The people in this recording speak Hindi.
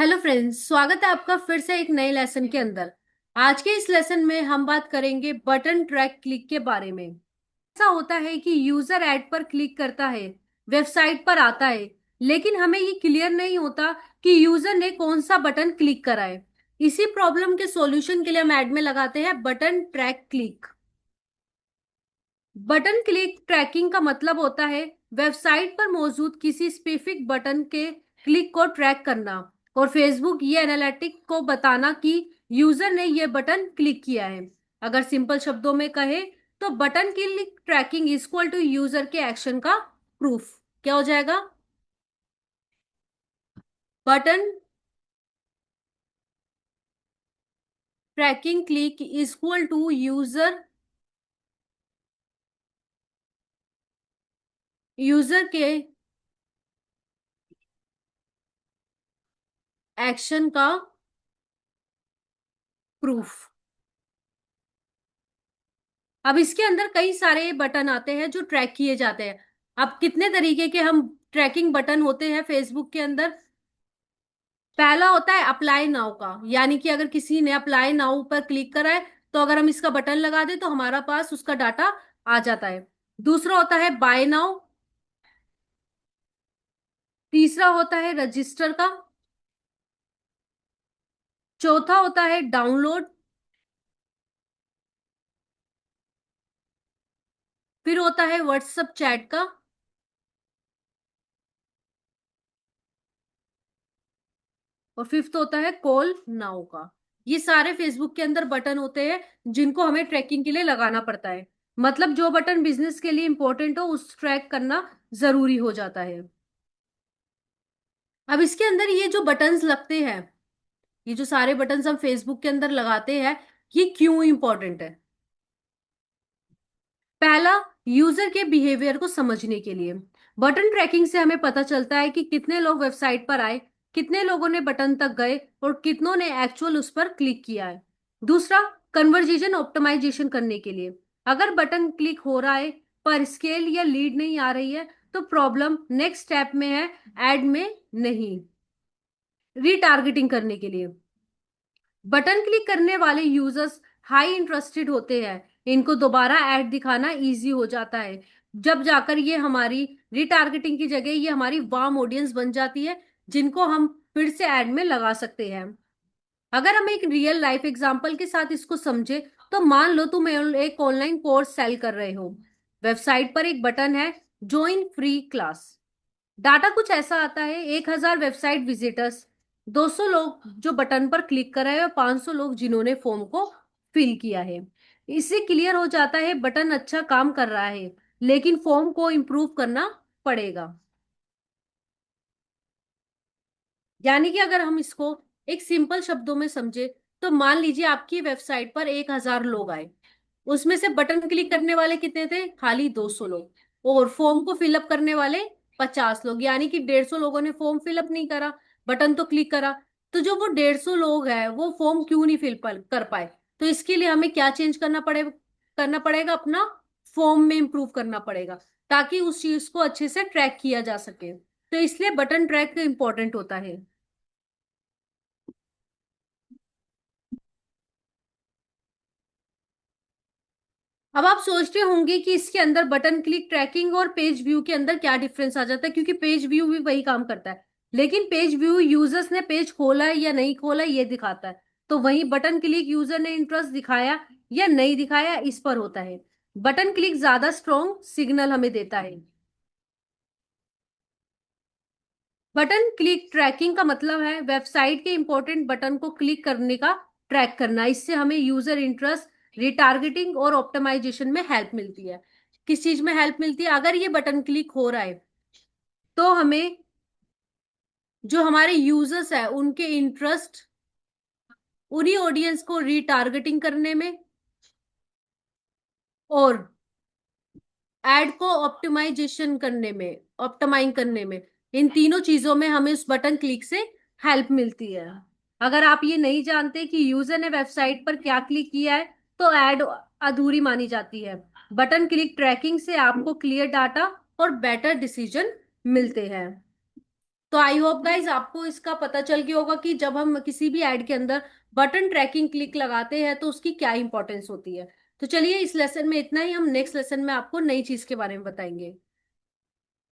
हेलो फ्रेंड्स, स्वागत है आपका फिर से एक नए लेसन के अंदर। आज के इस लेसन में हम बात करेंगे बटन ट्रैक क्लिक के बारे में। ऐसा होता है कि यूजर ऐड पर क्लिक करता है, वेबसाइट पर आता है, लेकिन हमें ये क्लियर नहीं होता कि यूजर ने कौन सा बटन क्लिक करा है। इसी प्रॉब्लम के सॉल्यूशन के लिए हम ऐड में लगाते हैं button track click. Button click tracking का मतलब होता है वेबसाइट पर मौजूद किसी स्पेसिफिक बटन के क्लिक को ट्रैक करना और फेसबुक ये एनालिटिक को बताना कि यूजर ने ये बटन क्लिक किया है। अगर सिंपल शब्दों में कहे तो button click tracking equal to user के एक्शन का प्रूफ। क्या हो जाएगा? Button tracking click equal to user के एक्शन का प्रूफ। अब इसके अंदर कई सारे बटन आते हैं जो ट्रैक किए जाते हैं। अब कितने तरीके के हम ट्रैकिंग बटन होते हैं फेसबुक के अंदर? पहला होता है अप्लाई नाउ का, यानी कि अगर किसी ने अप्लाई नाउ पर क्लिक करा है तो अगर हम इसका बटन लगा दें तो हमारा पास उसका डाटा आ जाता है। दूसरा होता है बाय नाउ। तीसरा होता है रजिस्टर का। चौथा होता है डाउनलोड। फिर होता है व्हाट्सएप चैट का। और फिफ्थ होता है कॉल नाउ का। ये सारे फेसबुक के अंदर बटन होते हैं जिनको हमें ट्रैकिंग के लिए लगाना पड़ता है। मतलब जो बटन बिजनेस के लिए इंपॉर्टेंट हो उस ट्रैक करना जरूरी हो जाता है। अब इसके अंदर ये जो बटन्स लगते हैं, ये जो सारे बटन्स हम फेसबुक के अंदर लगाते हैं, ये क्यों इंपॉर्टेंट है? पहला, यूजर के बिहेवियर को समझने के लिए। बटन ट्रैकिंग से हमें पता चलता है कि कितने लोग वेबसाइट पर आए, कितने लोगों ने बटन तक गए और कितनों ने एक्चुअल उस पर क्लिक किया है। दूसरा, कन्वर्जेशन ऑप्टिमाइजेशन करने के लिए। अगर बटन क्लिक हो रहा है पर स्केल या लीड नहीं आ रही है तो प्रॉब्लम नेक्स्ट स्टेप में है, एड में नहीं। रीटारगेटिंग करने के लिए, बटन क्लिक करने वाले यूजर्स हाई इंटरेस्टेड होते हैं, इनको दोबारा ऐड दिखाना इजी हो जाता है। जब जाकर ये हमारी रिटारगेटिंग की जगह ये हमारी वार्म ऑडियंस बन जाती है, जिनको हम फिर से ऐड में लगा सकते हैं। अगर हम एक रियल लाइफ एग्जांपल के साथ इसको समझे तो मान लो तुम एक ऑनलाइन कोर्स सेल कर रहे हो। वेबसाइट पर एक बटन है, ज्वाइन फ्री क्लास। डाटा कुछ ऐसा आता है, 1,000 वेबसाइट विजिटर्स, 200 लोग जो बटन पर क्लिक कर रहे हैं और 500 लोग जिन्होंने फॉर्म को फिल किया है। इससे क्लियर हो जाता है बटन अच्छा काम कर रहा है, लेकिन फॉर्म को इम्प्रूव करना पड़ेगा। यानी कि अगर हम इसको एक सिंपल शब्दों में समझे तो मान लीजिए आपकी वेबसाइट पर 1,000 लोग आए, उसमें से बटन क्लिक करने वाले कितने थे? खाली 200 लोग। और फॉर्म को फिलअप करने वाले 50 लोग, यानी कि 150 लोगों ने फॉर्म फिलअप नहीं करा, बटन तो क्लिक करा। तो जो वो 150 लोग हैं वो फॉर्म क्यों नहीं फिल कर पाए? तो इसके लिए हमें क्या चेंज करना पड़ेगा, अपना फॉर्म में इंप्रूव करना पड़ेगा, ताकि उस चीज को अच्छे से ट्रैक किया जा सके। तो इसलिए बटन ट्रैक इंपॉर्टेंट होता है। अब आप सोचते होंगे कि इसके अंदर बटन क्लिक ट्रैकिंग और पेज व्यू के अंदर क्या डिफरेंस आ जाता है, क्योंकि पेज व्यू भी वही काम करता है। लेकिन पेज व्यू यूजर्स ने पेज खोला है या नहीं खोला ये दिखाता है, तो वहीं बटन क्लिक यूजर ने इंटरेस्ट दिखाया या नहीं दिखाया इस पर होता है। बटन क्लिक ज्यादा स्ट्रॉन्ग सिग्नल हमें देता है। बटन क्लिक ट्रैकिंग का मतलब है वेबसाइट के इंपॉर्टेंट बटन को क्लिक करने का ट्रैक करना। इससे हमें यूजर इंटरेस्ट, रिटारगेटिंग और ऑप्टिमाइजेशन में हेल्प मिलती है। किस चीज में हेल्प मिलती है? अगर ये बटन क्लिक हो रहा है तो हमें जो हमारे यूजर्स है उनके इंटरेस्ट, उन्हीं ऑडियंस को रिटारगेटिंग करने में और एड को ऑप्टिमाइज करने में, इन तीनों चीजों में हमें उस बटन क्लिक से हेल्प मिलती है। अगर आप ये नहीं जानते कि यूजर ने वेबसाइट पर क्या क्लिक किया है तो एड अधूरी मानी जाती है। बटन क्लिक ट्रैकिंग से आपको क्लियर डाटा और बेटर डिसीजन मिलते हैं। तो आई होप गाइज आपको इसका पता चल गया होगा कि जब हम किसी भी एड के अंदर बटन ट्रैकिंग क्लिक लगाते हैं तो उसकी क्या इंपॉर्टेंस होती है। तो चलिए इस लेसन में इतना ही, हम नेक्स्ट लेसन में आपको नई चीज के बारे में बताएंगे।